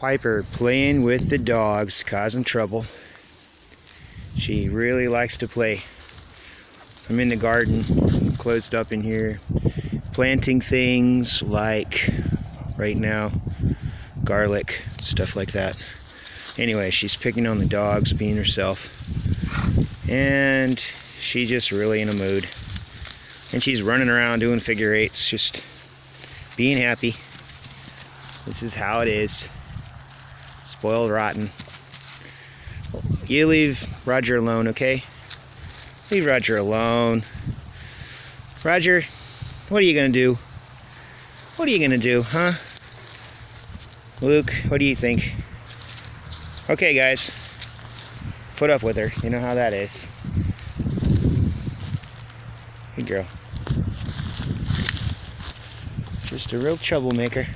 Piper playing with the dogs, causing trouble. She really likes to play. I'm in the garden, closed up in here, planting things like, right now, garlic, stuff like that. Anyway, she's picking on the dogs, being herself. And she's just really in a mood. And she's running around doing figure eights, just being happy. This is how it is. Spoiled rotten. You leave Roger alone, okay? Leave Roger alone. Roger, what are you gonna do? What are you gonna do, huh? Luke, what do you think? Okay, guys. Put up with her. You know how that is. Good girl. Just a real troublemaker.